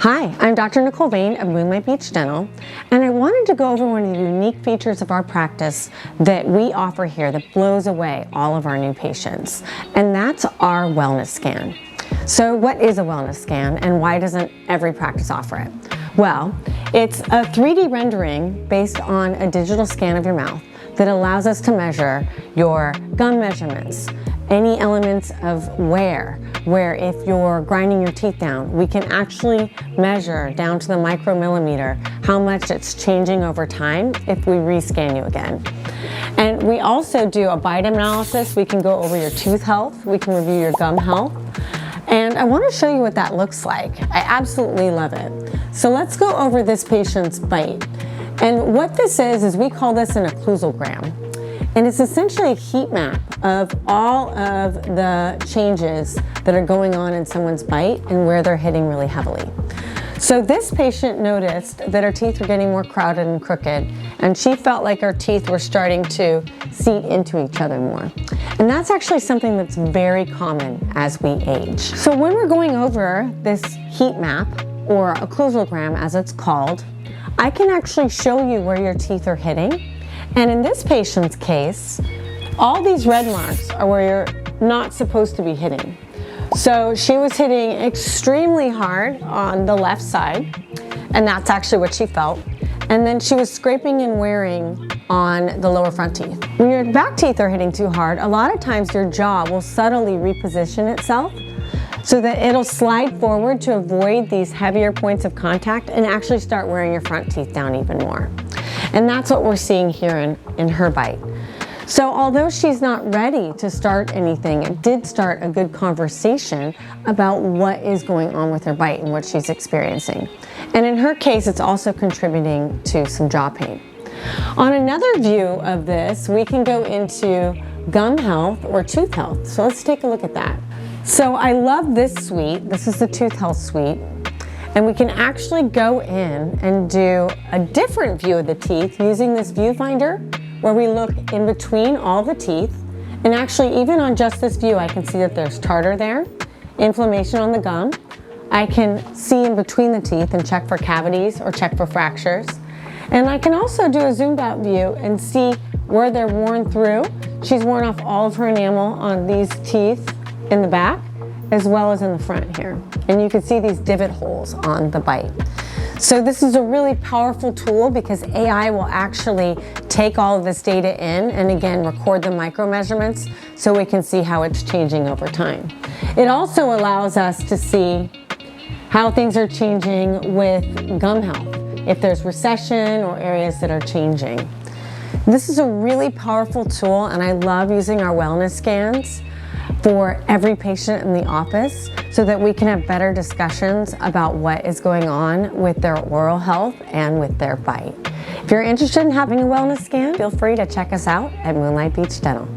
Hi, I'm Dr. Nicole Bain of Moonlight Beach Dental, and I wanted to go over one of the unique features of our practice that we offer here that blows away all of our new patients, and that's our wellness scan. So what is a wellness scan, and why doesn't every practice offer it? Well, it's a 3D rendering based on a digital scan of your mouth that allows us to measure your gum measurements, any elements of where if you're grinding your teeth down, we can actually measure down to the micromillimeter how much it's changing over time if we rescan you again. And we also do a bite analysis. We can go over your tooth health. We can review your gum health. And I want to show you what that looks like. I absolutely love it. So let's go over this patient's bite. And what this is we call this an occlusogram. And it's essentially a heat map of all of the changes that are going on in someone's bite and where they're hitting really heavily. So this patient noticed that her teeth were getting more crowded and crooked, and she felt like her teeth were starting to seat into each other more. And that's actually something that's very common as we age. So when we're going over this heat map, or occlusogram as it's called, I can actually show you where your teeth are hitting. And in this patient's case, all these red marks are where you're not supposed to be hitting. So she was hitting extremely hard on the left side, and that's actually what she felt. And then she was scraping and wearing on the lower front teeth. When your back teeth are hitting too hard, a lot of times your jaw will subtly reposition itself so that it'll slide forward to avoid these heavier points of contact and actually start wearing your front teeth down even more. And that's what we're seeing here in her bite. So although she's not ready to start anything, it did start a good conversation about what is going on with her bite and what she's experiencing. And in her case, it's also contributing to some jaw pain. On another view of this, we can go into gum health or tooth health. So let's take a look at that. So I love this suite. This is the tooth health suite. And we can actually go in and do a different view of the teeth using this viewfinder where we look in between all the teeth. And actually, even on just this view, I can see that there's tartar there, inflammation on the gum. I can see in between the teeth and check for cavities or check for fractures. And I can also do a zoomed out view and see where they're worn through. She's worn off all of her enamel on these teeth in the back, as well as in the front here. And you can see these divot holes on the bite. So this is a really powerful tool because AI will actually take all of this data in and again record the micro measurements so we can see how it's changing over time. It also allows us to see how things are changing with gum health, if there's recession or areas that are changing. This is a really powerful tool, and I love using our wellness scans for every patient in the office so that we can have better discussions about what is going on with their oral health and with their bite. If you're interested in having a wellness scan, feel free to check us out at Moonlight Beach Dental.